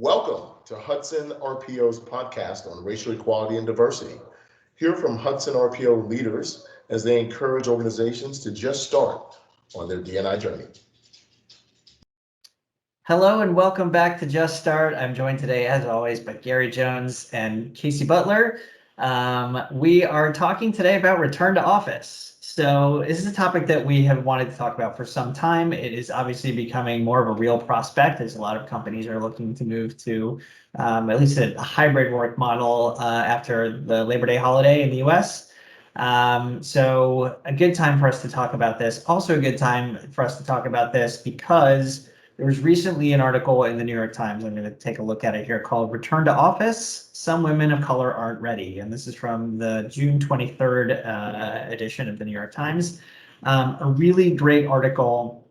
Welcome to Hudson RPO's podcast on racial equality and diversity. Hear from Hudson RPO leaders as they encourage organizations to just start on their D&I journey. Hello and welcome back to Just Start. I'm joined today, as always, by Gary Jones and Casey Butler. We are talking today about return to office. So this is a topic that we have wanted to talk about for some time. It is obviously becoming more of a real prospect as a lot of companies are looking to move to at least a hybrid work model after the Labor Day holiday in the US. So a good time for us to talk about this. Also a good time for us to talk about this because there was recently an article in the New York Times, I'm going to take a look at it here, called Return to Office, Some Women of Color Aren't Ready. And this is from the June 23rd edition of the New York Times. A really great article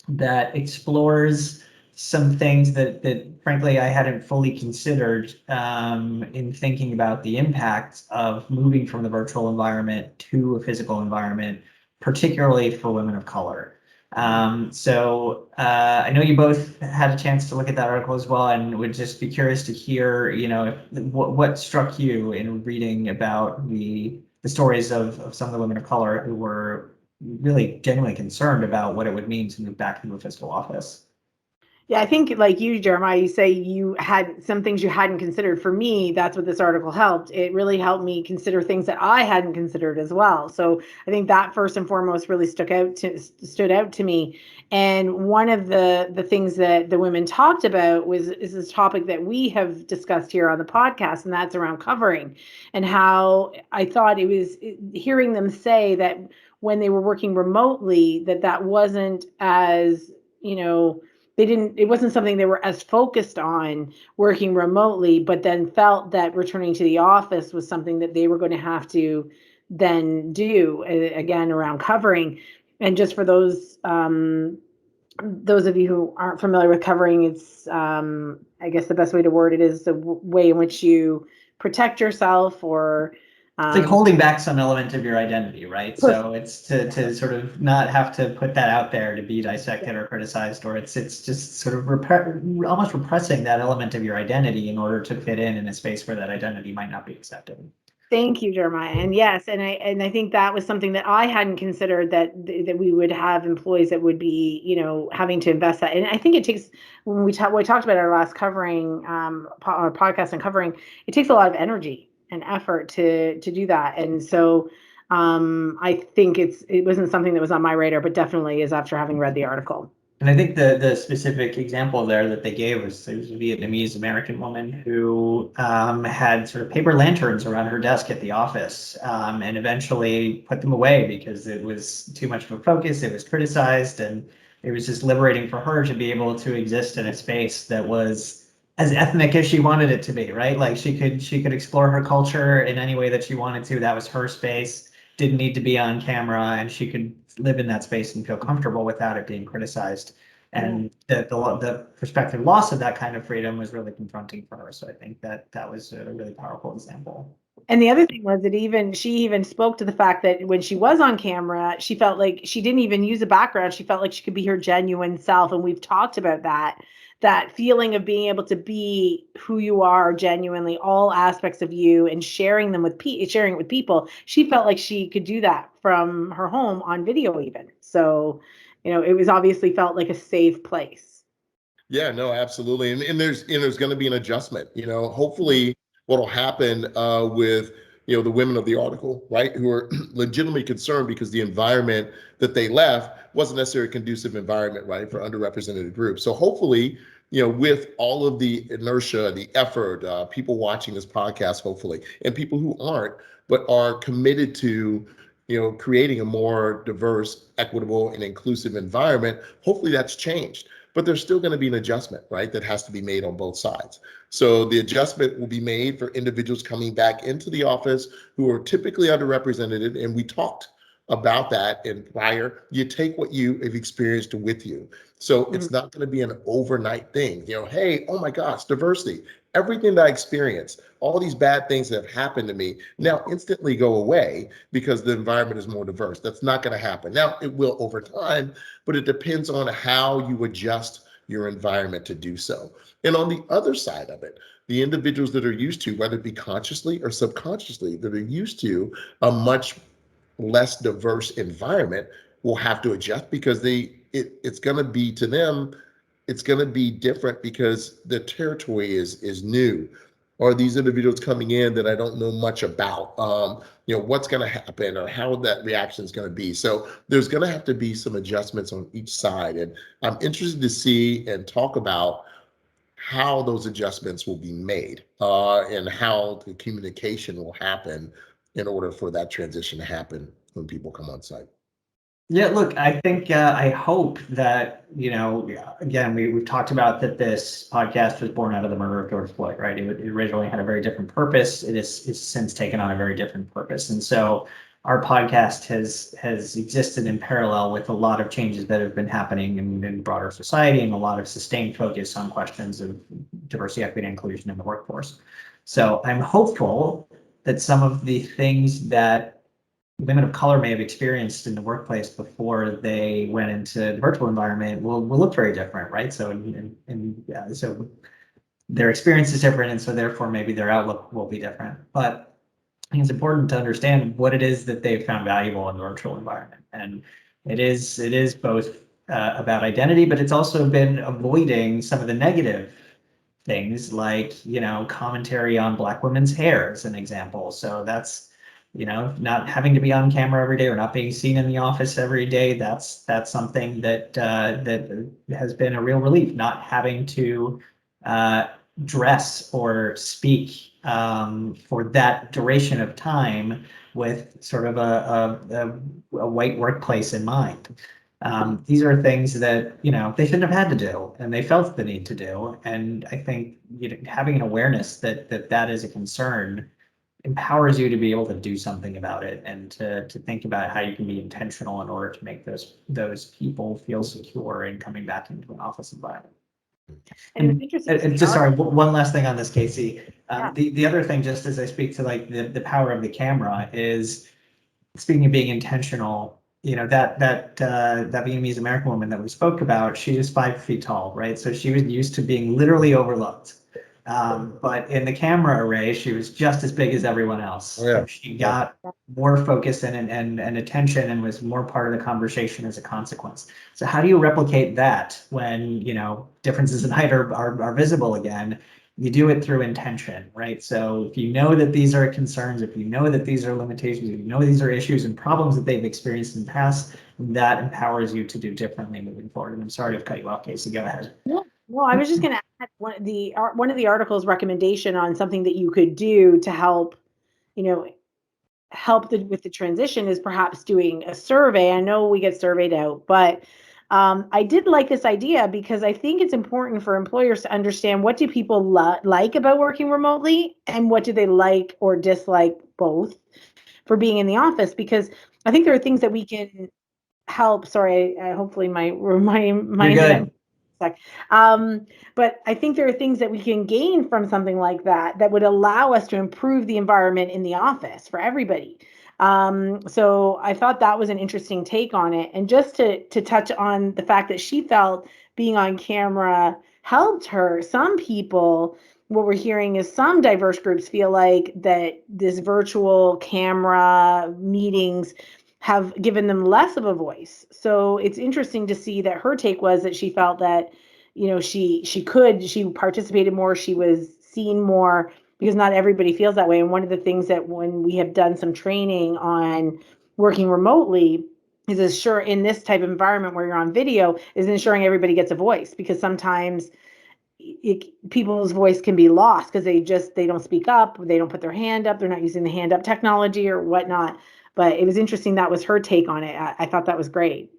that explores some things that frankly, I hadn't fully considered in thinking about the impact of moving from the virtual environment to a physical environment, particularly for women of color. I know you both had a chance to look at that article as well, and would just be curious to hear, what struck you in reading about the stories of some of the women of color who were really genuinely concerned about what it would mean to move back into a physical office. Yeah, I think like you, Jeremiah, you say you had some things you hadn't considered. For me, that's what this article helped. It really helped me consider things that I hadn't considered as well. So I think that first and foremost really stood out to me. And one of the things that the women talked about is this topic that we have discussed here on the podcast, and that's around covering, and how I thought it was hearing them say that when they were working remotely, that wasn't as, it wasn't something they were as focused on working remotely, but then felt that returning to the office was something that they were going to have to then do, again, around covering. And just for those of you who aren't familiar with covering, it's, I guess the best way to word it is the way in which you protect yourself, or it's like holding back some element of your identity, right? So it's to sort of not have to put that out there to be dissected or criticized, or it's just sort of almost repressing that element of your identity in order to fit in a space where that identity might not be accepted. Thank you, Jeremiah. And yes, and I think that was something that I hadn't considered, that we would have employees that would be, having to invest that. And I think it takes, when we talked about our last covering, our podcast on covering, it takes a lot of energy and effort to do that. And so I think it wasn't something that was on my radar, but definitely is after having read the article. And I think the specific example there that they gave was a Vietnamese American woman who had sort of paper lanterns around her desk at the office, and eventually put them away because it was too much of a focus. It was criticized, and it was just liberating for her to be able to exist in a space that was as ethnic as she wanted it to be, right? Like she could explore her culture in any way that she wanted to. That was her space. Didn't need to be on camera, and she could live in that space and feel comfortable without it being criticized. And the prospective loss of that kind of freedom was really confronting for her. So I think that was a really powerful example. And the other thing was that she even spoke to the fact that when she was on camera, she felt like she didn't even use a background. She felt like she could be her genuine self. And we've talked about that feeling of being able to be who you are genuinely, all aspects of you, and sharing it with people. She felt like she could do that from her home on video even. So, it was obviously felt like a safe place. Yeah, no, absolutely. And there's going to be an adjustment, hopefully what'll happen with, the women of the article, right, who are legitimately concerned because the environment that they left wasn't necessarily a conducive environment, right, for underrepresented groups. So hopefully, with all of the inertia, the effort, people watching this podcast, hopefully, and people who aren't, but are committed to, creating a more diverse, equitable, and inclusive environment, hopefully that's changed. But there's still going to be an adjustment, right, that has to be made on both sides. So the adjustment will be made for individuals coming back into the office who are typically underrepresented. And we talked about that in prior. You take what you have experienced with you. So it's not going to be an overnight thing. Hey, oh my gosh, diversity. Everything that I experienced, all these bad things that have happened to me now instantly go away because the environment is more diverse. That's not going to happen. Now, it will over time, but it depends on how you adjust your environment to do so. And on the other side of it, the individuals that are used to, whether it be consciously or subconsciously, that are used to a much less diverse environment will have to adjust because it's going to be to them, it's going to be different because the territory is new, or these individuals coming in that I don't know much about, what's going to happen or how that reaction is going to be. So there's going to have to be some adjustments on each side, and I'm interested to see and talk about how those adjustments will be made, and how the communication will happen in order for that transition to happen when people come on site. Yeah, look, I think I hope that, again, we've talked about that this podcast was born out of the murder of George Floyd, right? It originally had a very different purpose. It's since taken on a very different purpose. And so our podcast has existed in parallel with a lot of changes that have been happening in broader society and a lot of sustained focus on questions of diversity, equity, and inclusion in the workforce. So I'm hopeful that some of the things that women of color may have experienced in the workplace before they went into the virtual environment will look very different, right? So, so their experience is different, and so therefore maybe their outlook will be different. But I think it's important to understand what it is that they've found valuable in the virtual environment, and it is both about identity, but it's also been avoiding some of the negative things, like commentary on Black women's hair as an example. So that's not having to be on camera every day or not being seen in the office every day. That's something that that has been a real relief. Not having to dress or speak for that duration of time with sort of a white workplace in mind. These are things that they shouldn't have had to do, and they felt the need to do. And I think having an awareness that is a concern empowers you to be able to do something about it, and to think about how you can be intentional in order to make those people feel secure in coming back into an office environment. And just sorry, one last thing on this, Casey. The other thing, just as I speak to like the power of the camera, is speaking of being intentional. That Vietnamese American woman that we spoke about, she was 5 feet tall, right? So she was used to being literally overlooked. But in the camera array, she was just as big as everyone else. Oh, yeah. She got more focus and attention, and was more part of the conversation as a consequence. So how do you replicate that when differences in height are visible again? You do it through intention, right? So if you know that these are concerns, if you know that these are limitations, if you know these are issues and problems that they've experienced in the past, that empowers you to do differently moving forward. And I'm sorry to cut you off, Casey. Go ahead. No, I was just going to add one of the article's recommendation on something that you could do to help, with the transition is perhaps doing a survey. I know we get surveyed out, but I did like this idea because I think it's important for employers to understand what do people like about working remotely, and what do they like or dislike both for being in the office, because I think there are things that we can help. Sorry, hopefully my You're good. But I think there are things that we can gain from something like that would allow us to improve the environment in the office for everybody. So I thought that was an interesting take on it. And just to touch on the fact that she felt being on camera helped her. Some people, what we're hearing is some diverse groups feel like that this virtual camera meetings have given them less of a voice. So it's interesting to see that her take was that she felt that, she participated more, she was seen more, because not everybody feels that way. And one of the things that when we have done some training on working remotely is in this type of environment where you're on video, is ensuring everybody gets a voice, because sometimes people's voice can be lost because they don't speak up, they don't put their hand up, they're not using the hand up technology or whatnot. But it was interesting. That was her take on it. I thought that was great.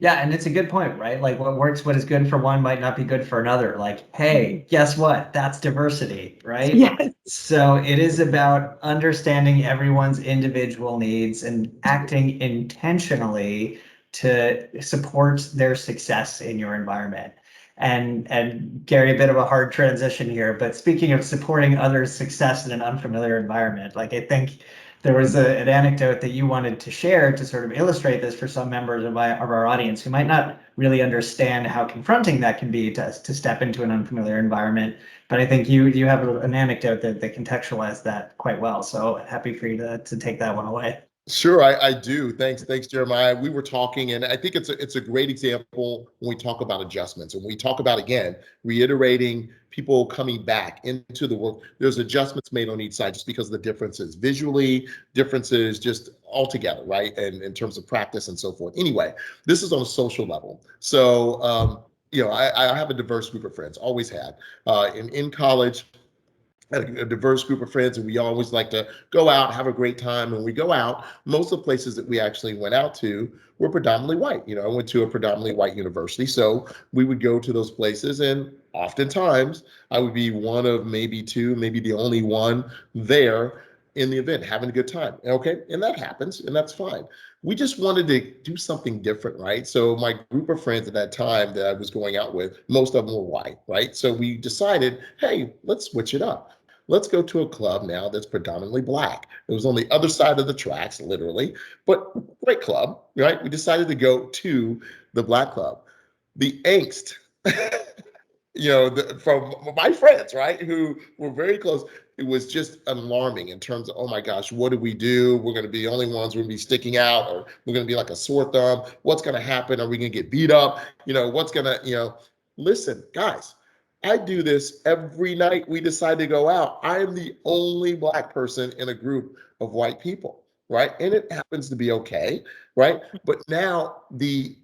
Yeah, and it's a good point, right? Like what is good for one might not be good for another. Like, hey, guess what? That's diversity, right? Yes. So it is about understanding everyone's individual needs and acting intentionally to support their success in your environment. And Gary, a bit of a hard transition here, but speaking of supporting others' success in an unfamiliar environment, like I think there was an anecdote that you wanted to share to sort of illustrate this for some members of our audience who might not really understand how confronting that can be to step into an unfamiliar environment. But I think you have an anecdote that contextualized that quite well. So happy for you to take that one away. Sure, I do. Thanks, Jeremiah. We were talking, and I think it's a great example when we talk about adjustments. And we talk about, again, reiterating people coming back into the work. There's adjustments made on each side just because of the differences visually, differences just altogether, right? And in terms of practice and so forth. Anyway, this is on a social level. So, I have a diverse group of friends, always had. In college, had a diverse group of friends, and we always like to go out, have a great time. And we go out, most of the places that we actually went out to were predominantly white. I went to a predominantly white university, so we would go to those places, and oftentimes I would be one of maybe two, maybe the only one there in the event, having a good time. Okay, and that happens, and that's fine. We just wanted to do something different, right? So my group of friends at that time that I was going out with, most of them were white, right? So we decided, hey, let's switch it up. Let's go to a club now that's predominantly black. It was on the other side of the tracks, literally, but great club, right? We decided to go to the black club. The angst, from my friends, right, who were very close, it was just alarming in terms of, oh my gosh, what do we do? We're going to be the only ones, we're going to be sticking out, or we're going to be like a sore thumb. What's going to happen? Are we going to get beat up? What's going to, listen, guys, I do this every night we decide to go out. I am the only black person in a group of white people, right? And it happens to be okay, right? But now the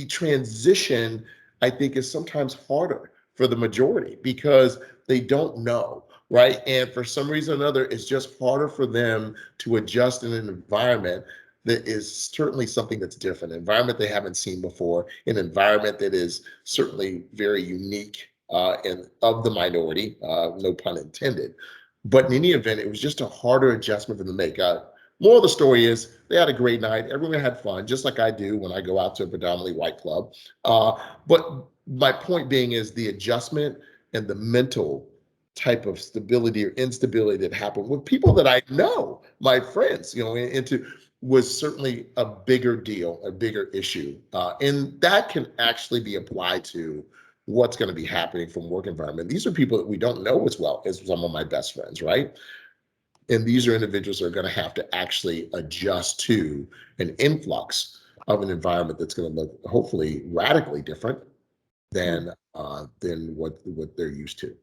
transition, I think, is sometimes harder for the majority because they don't know, right? And for some reason or another, it's just harder for them to adjust in an environment that is certainly something that's different, an environment they haven't seen before, an environment that is certainly very unique and of the minority, no pun intended. But in any event, it was just a harder adjustment for them to make. Moral of the story is they had a great night. Everyone had fun, just like I do when I go out to a predominantly white club. But my point being is the adjustment and the mental type of stability or instability that happened with people that I know, my friends, into was certainly a bigger deal, a bigger issue. And that can actually be applied to what's going to be happening from work environment. These are people that we don't know as well as some of my best friends, right? And these are individuals that are going to have to actually adjust to an influx of an environment that's going to look hopefully radically different than what they're used to.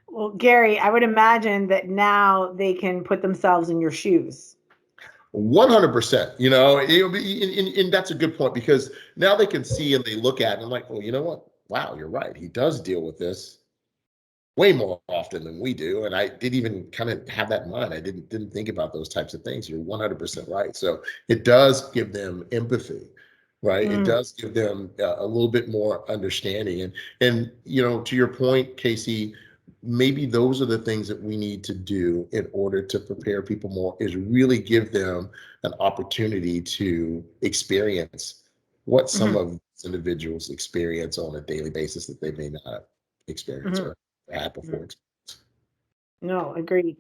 Well, Gary, I would imagine that now they can put themselves in your shoes. 100%, and that's a good point because now they can see and they look at it and like, well, you know what? Wow, you're right. He does deal with this way more often than we do. And I didn't even kind of have that in mind. I didn't think about those types of things. You're 100% right. So it does give them empathy, right? It does give them a little bit more understanding. And to your point, Casey, maybe those are the things that we need to do in order to prepare people more, is really give them an opportunity to experience what some of these individuals experience on a daily basis that they may not experience or had before. No, agreed.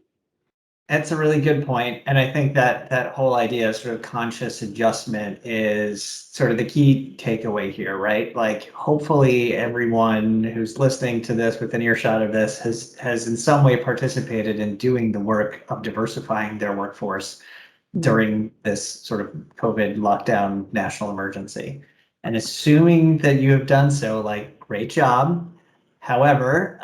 That's a really good point. And I think that whole idea of sort of conscious adjustment is sort of the key takeaway here, right? Like hopefully everyone who's listening to this within earshot of this has in some way participated in doing the work of diversifying their workforce during this sort of COVID lockdown national emergency. And assuming that you have done so, like, great job. However,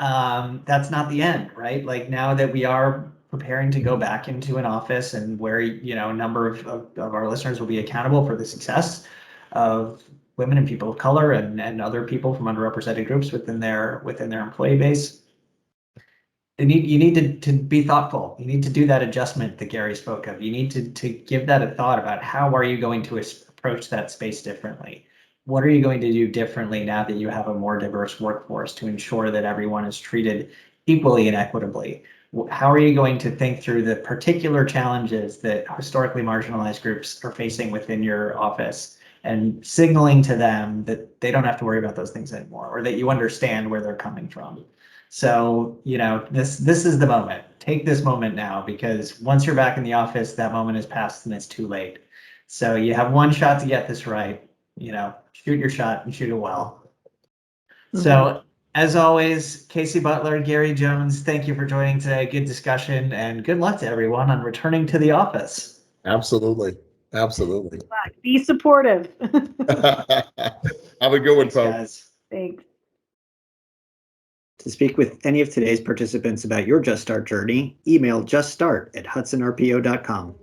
that's not the end, right? Like now that we are preparing to go back into an office and where, a number of our listeners will be accountable for the success of women and people of color and other people from underrepresented groups within their employee base. You need to be thoughtful. You need to do that adjustment that Gary spoke of. You need to give that a thought about how are you going to approach that space differently? What are you going to do differently now that you have a more diverse workforce to ensure that everyone is treated equally and equitably? How are you going to think through the particular challenges that historically marginalized groups are facing within your office and signaling to them that they don't have to worry about those things anymore, or that you understand where they're coming from. So, this is the moment. Take this moment now, because once you're back in the office, that moment is past and it's too late. So you have one shot to get this right. Shoot your shot and shoot it well. So, as always, Casey Butler, Gary Jones, thank you for joining today. Good discussion, and good luck to everyone on returning to the office. Absolutely. Be supportive. Have a good one, Thanks, folks. guys. Thanks. To speak with any of today's participants about your Just Start journey, email juststart@hudsonrpo.com.